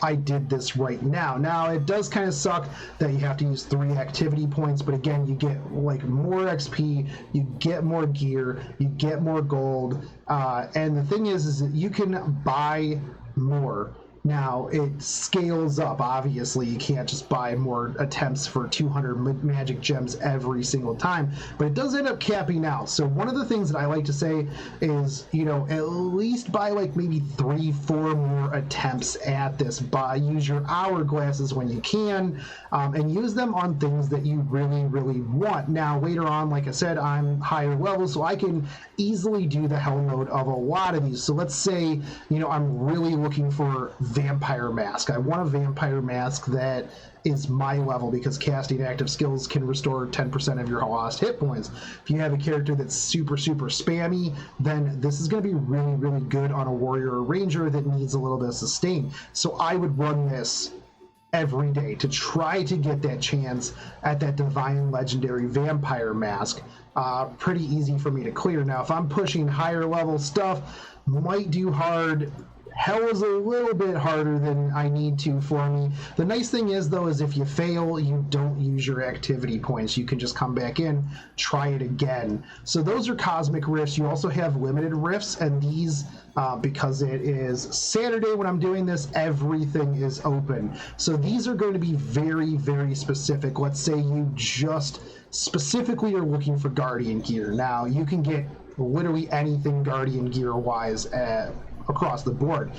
S2: I did this right now. Now, it does kind of suck that you have to use 3 activity points, but again, you get like more XP, you get more gear, you get more gold, and the thing is that you can buy more. Now, it scales up. Obviously, you can't just buy more attempts for 200 magic gems every single time, but it does end up capping out. So one of the things that I like to say is, you know, at least buy like maybe 3-4 more attempts at this. Use your hourglasses when you can, and use them on things that you really want. Now, later on, like I said, I'm higher level, so I can easily do the hell mode of a lot of these. So let's say, you know, I'm really looking for vampire mask. I want a vampire mask that is my level, because casting active skills can restore 10% of your lost hit points. If you have a character that's super spammy, then this is going to be really good on a warrior or ranger that needs a little bit of sustain. So I would run this every day to try to get that chance at that divine legendary vampire mask. Pretty easy for me to clear. Now, if I'm pushing higher level stuff, might do hard. Hell is a little bit harder than I need to for me. The nice thing is, though, is if you fail, you don't use your activity points. You can just come back in, try it again. So those are cosmic rifts. You also have limited rifts, and these, because it is Saturday when I'm doing this, everything is open. So these are going to be very specific. Let's say you just specifically are looking for Guardian gear. Now, you can get literally anything Guardian gear-wise across the board.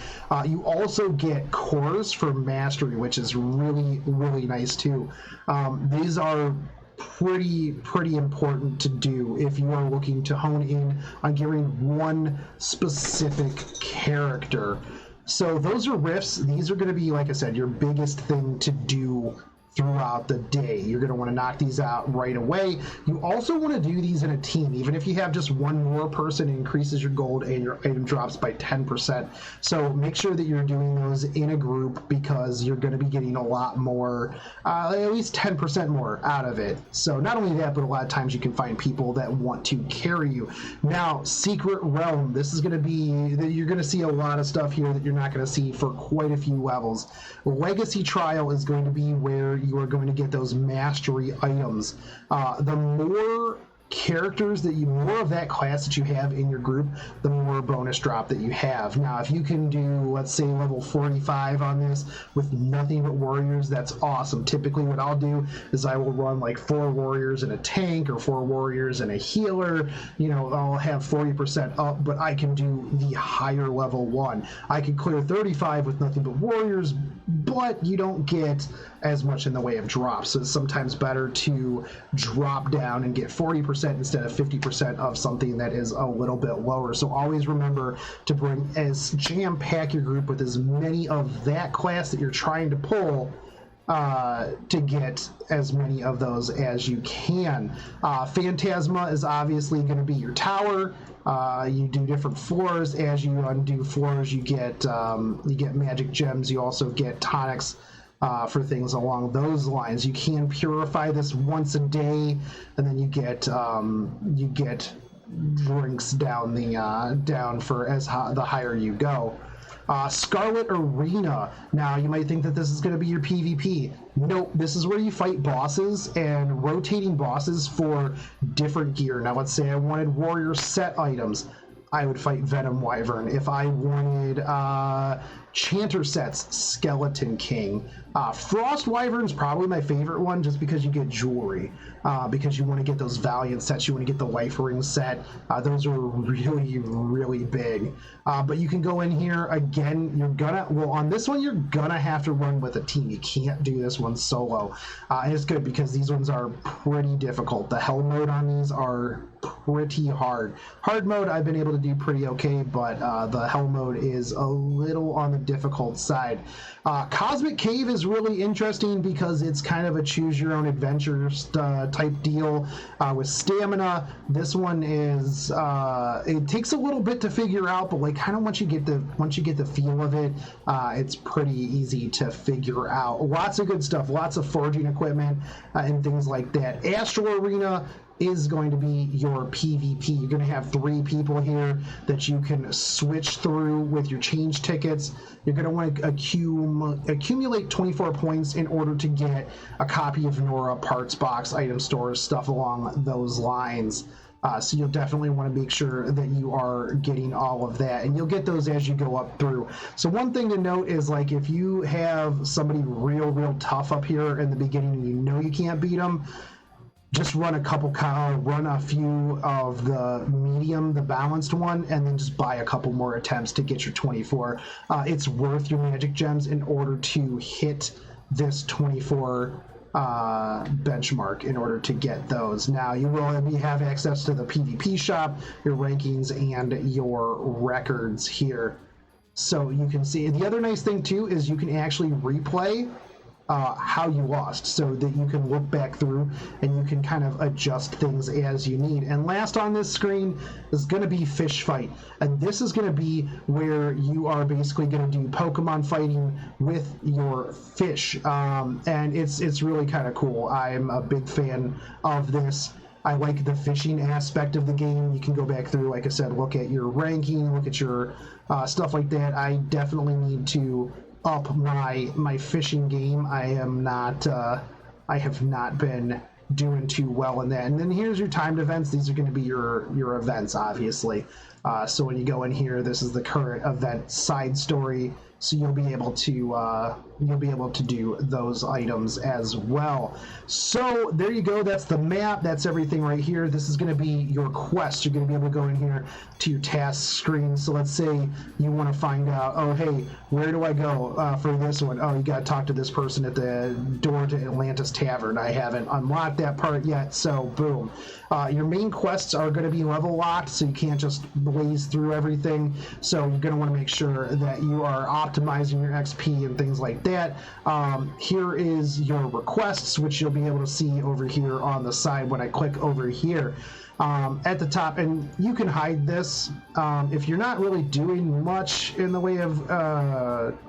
S2: You also get cores for mastery, which is really nice too. These are pretty important to do if you are looking to hone in on gearing one specific character. So those are rifts. These are going to be, like I said, your biggest thing to do throughout the day. You're going to want to knock these out right away. You also want to do these in a team. Even if you have just one more person, it increases your gold and your item drops by 10%. So make sure that you're doing those in a group, because you're going to be getting a lot more, at least 10% more out of it. So not only that, but a lot of times you can find people that want to carry you. Now, Secret Realm, this is going to be, you're going to see a lot of stuff here that you're not going to see for quite a few levels. Legacy Trial is going to be where you are going to get those mastery items. The more characters that more of that class that you have in your group, the more bonus drop that you have. Now, if you can do, let's say, level 45 on this with nothing but warriors, that's awesome. Typically what I'll do is I will run like 4 warriors and a tank, or 4 warriors and a healer. You know, I'll have 40% up, but I can do the higher level one. I can clear 35 with nothing but warriors, but you don't get as much in the way of drops. So it's sometimes better to drop down and get 40% instead of 50% of something that is a little bit lower. So always remember to jam-pack your group with as many of that class that you're trying to pull to get as many of those as you can. Phantasma is obviously going to be your tower. You do different floors. As you undo floors, you get magic gems. You also get tonics for things along those lines. You can purify this once a day, and then you get drinks down the higher you go. Scarlet Arena. Now, you might think that this is going to be your PvP. Nope, this is where you fight bosses and rotating bosses for different gear. Now, let's say I wanted warrior set items. I would fight Venom Wyvern. If I wanted Chanter sets, Skeleton King. Frost Wyvern's probably my favorite one just because you get jewelry. Because you want to get those Valiant sets, you want to get the Life Ring set. Those are really, really big. But you can go in here, again, on this one, you're gonna have to run with a team. You can't do this one solo. And it's good because these ones are pretty difficult. The Hell mode on these are pretty hard. Hard mode, I've been able to do pretty okay, but the Hell mode is a little on the difficult side. Cosmic Cave is really interesting because it's kind of a choose your own adventure type deal with stamina. This one is it takes a little bit to figure out, but like kind of once you get the feel of it, it's pretty easy to figure out. Lots of good stuff, lots of forging equipment and things like that. Astral Arena is going to be your PvP. You're going to have 3 people here that you can switch through with your change tickets. You're going to want to accumulate 24 points in order to get a copy of Nora, parts box, item stores, stuff along those lines. So you'll definitely want to make sure that you are getting all of that, and you'll get those as you go up through. So one thing to note is, like, if you have somebody real tough up here in the beginning and you know you can't beat them, just run a few of the medium, the balanced one, and then just buy a couple more attempts to get your 24. It's worth your magic gems in order to hit this 24 benchmark in order to get those. Now, you will have access to the PvP shop, your rankings, and your records here. So you can see. The other nice thing, too, is you can actually replay how you lost, so that you can look back through and you can kind of adjust things as you need. And last on this screen is going to be Fish Fight, and this is going to be where you are basically going to do Pokemon fighting with your fish, and it's really kind of cool. I'm a big fan of this. I like the fishing aspect of the game. You can go back through, like I said, look at your ranking, look at your stuff like that. I definitely need to up my fishing game. I have not been doing too well in that. And then here's your timed events. These are going to be your events, obviously. So when you go in here, this is the current event side story. So you'll be able to do those items as well. So there you go. That's the map. That's everything right here. This is going to be your quest. You're going to be able to go in here to your task screen. So let's say you want to find out, oh, hey, where do I go for this one? Oh, you got to talk to this person at the door to Atlantis Tavern. I haven't unlocked that part yet. So boom. Your main quests are going to be level locked, so you can't just blaze through everything. So you're going to want to make sure that you are optimizing your XP and things like that. Here is your requests, which you'll be able to see over here on the side when I click over here at the top. And you can hide this if you're not really doing much in the way of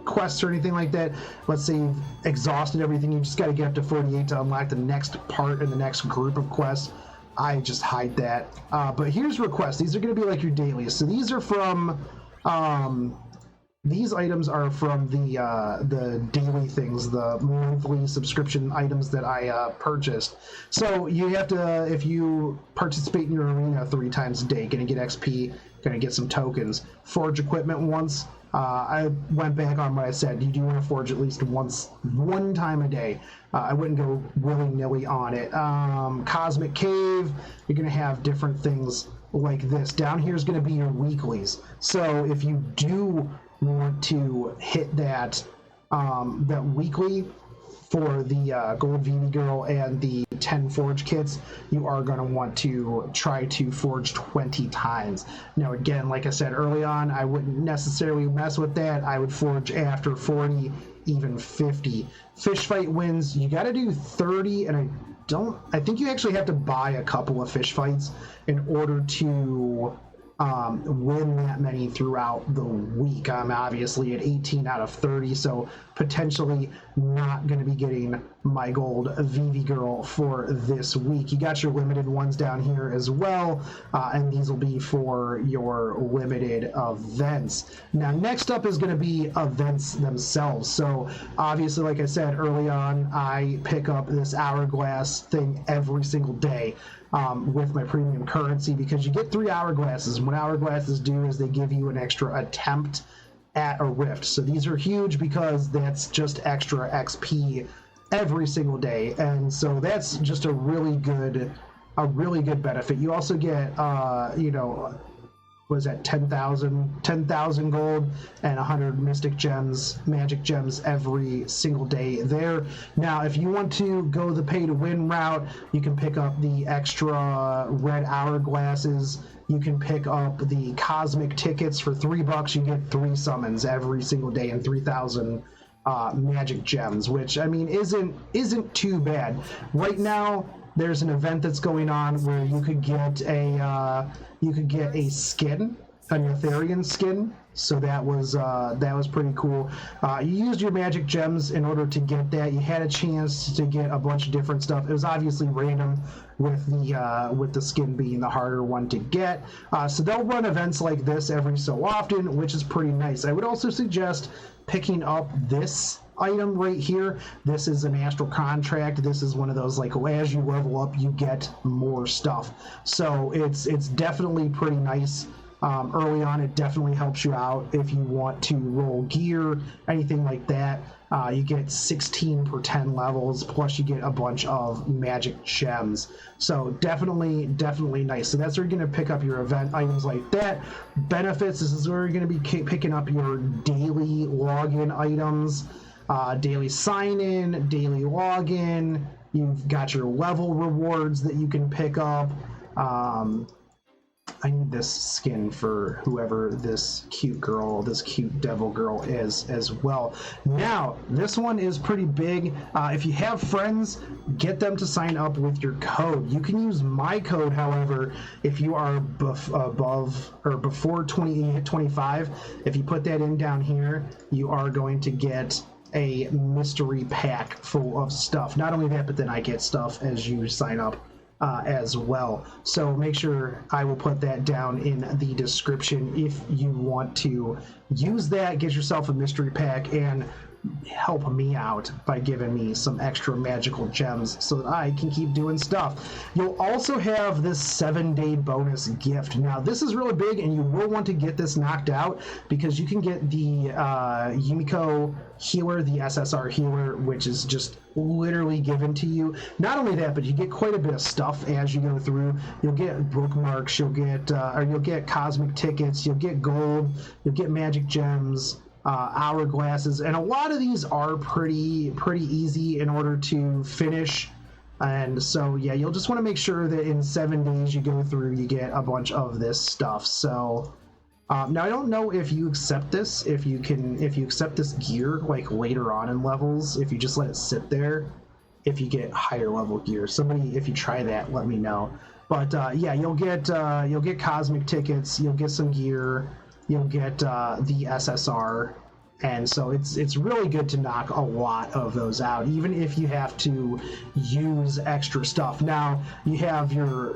S2: quests or anything like that. Let's say you've exhausted everything. You just got to get up to 48 to unlock the next part in the next group of quests. I just hide that. But here's requests. These are going to be like your dailies. So these are from these items are from the daily things, the monthly subscription items that I purchased. So you have to, if you participate in your arena 3 times a day, going to get XP, going to get some tokens. Forge equipment once. I went back on what I said. You do want to forge at least one time a day. I wouldn't go willy-nilly on it. Cosmic Cave, you're going to have different things like this. Down here is going to be your weeklies. So if you do want to hit that weekly for the Gold VV Girl and the 10 forge kits, you are going to want to try to forge 20 times. Now, again, like I said early on, I wouldn't necessarily mess with that. I would forge after 40 even 50. Fish fight wins, you got to do 30, and I think you actually have to buy a couple of fish fights in order to win that many throughout the week. I'm obviously at 18 out of 30, so potentially not going to be getting my gold VV girl for this week. You got your limited ones down here as well, and these will be for your limited events. Now, next up is going to be events themselves. So obviously, like I said early on, I pick up this hourglass thing every single day. With my premium currency, because you get 3 hourglasses. What hourglasses do is they give you an extra attempt at a rift. So these are huge because that's just extra XP every single day, and so that's just a really good benefit. You also get was at 10,000 gold and 100 magic gems every single day there. Now, if you want to go the pay to win route, you can pick up the extra red hourglasses. You can pick up the cosmic tickets for $3. You get 3 summons every single day and 3,000 magic gems, which I mean isn't too bad. Right now, there's an event that's going on where you could get a skin, an Ethereum skin. So that was pretty cool. You used your magic gems in order to get that. You had a chance to get a bunch of different stuff. It was obviously random, with the skin being the harder one to get. So they'll run events like this every so often, which is pretty nice. I would also suggest picking up this item right here. This is an Astral Contract. This is one of those, like, as you level up, you get more stuff. So it's definitely pretty nice. Early on, it definitely helps you out if you want to roll gear, anything like that. You get 16 per 10 levels, plus you get a bunch of magic gems. So definitely nice. So that's where you're going to pick up your event items like that. Benefits, this is where you're going to be picking up your daily login items, daily sign-in, daily login. You've got your level rewards that you can pick up. I need this skin for whoever this cute devil girl is as well. Now, this one is pretty big. If you have friends, get them to sign up with your code. You can use my code, however, if you are above or before 25. If you put that in down here, you are going to get a mystery pack full of stuff. Not only that, but then I get stuff as you sign up as well. So make sure, I will put that down in the description if you want to use that. Get yourself a mystery pack and help me out by giving me some extra magical gems so that I can keep doing stuff. You'll also have this 7-day bonus gift. Now, this is really big, and you will want to get this knocked out because you can get the Yumiko healer, the SSR healer, which is just literally given to you. Not only that, but you get quite a bit of stuff as you go through. You'll get bookmarks, you'll get cosmic tickets, you'll get gold, you'll get magic gems, hourglasses, and a lot of these are pretty easy in order to finish. And so yeah, you'll just want to make sure that in 7 days you go through, you get a bunch of this stuff. So now I don't know if you accept this, if you accept this gear like later on in levels, if you just let it sit there, if you get higher level gear. Somebody, if you try that, let me know. But yeah, you'll get cosmic tickets, you'll get some gear, you'll get the SSR, and so it's really good to knock a lot of those out, even if you have to use extra stuff. Now, you have your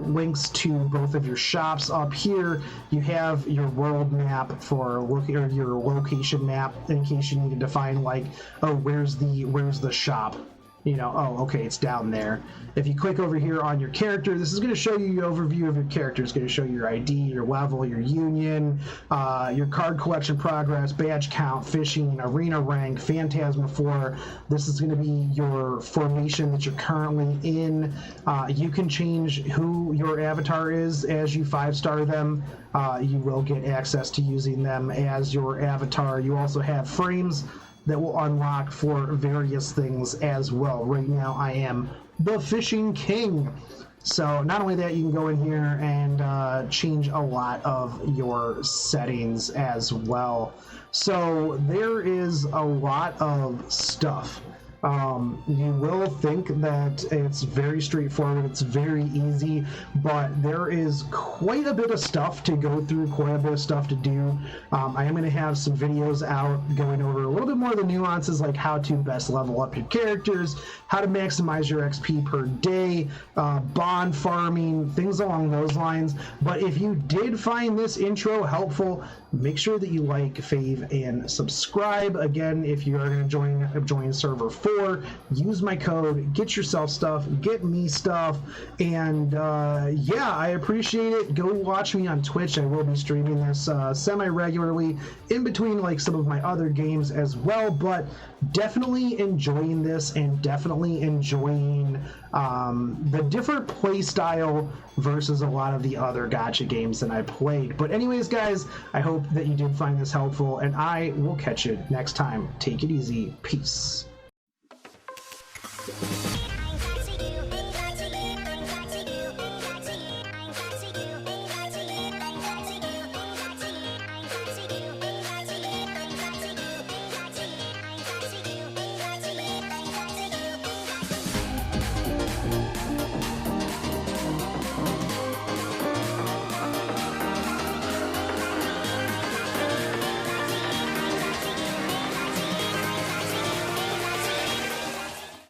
S2: links to both of your shops up here. You have your world map for your location map in case you need to define, like, oh, where's the shop? You know, oh, okay, it's down there. If you click over here on your character, this is going to show you your overview of your character. It's going to show you your ID, your level, your union, your card collection progress, badge count, fishing, arena rank, Phantasma 4. This is going to be your formation that you're currently in. You can change who your avatar is as you 5-star them. You will get access to using them as your avatar. You also have frames that will unlock for various things as well. Right now I am the Fishing King. So not only that, you can go in here and change a lot of your settings as well. So there is a lot of stuff. You will think that it's very straightforward, it's very easy, but there is quite a bit of stuff to go through, quite a bit of stuff to do. I am going to have some videos out going over a little bit more of the nuances, like how to best level up your characters, how to maximize your XP per day, bond farming, things along those lines. But if you did find this intro helpful, make sure that you like, fave, and subscribe. Again, if you are going to join server 4, use my code, get yourself stuff, get me stuff, and yeah, I appreciate it. Go watch me on Twitch. I will be streaming this semi-regularly in between like some of my other games as well, but definitely enjoying this and definitely enjoying the different play style versus a lot of the other gacha games that I played. But anyways, guys, I hope that you did find this helpful, and I will catch you next time. Take it easy. Peace.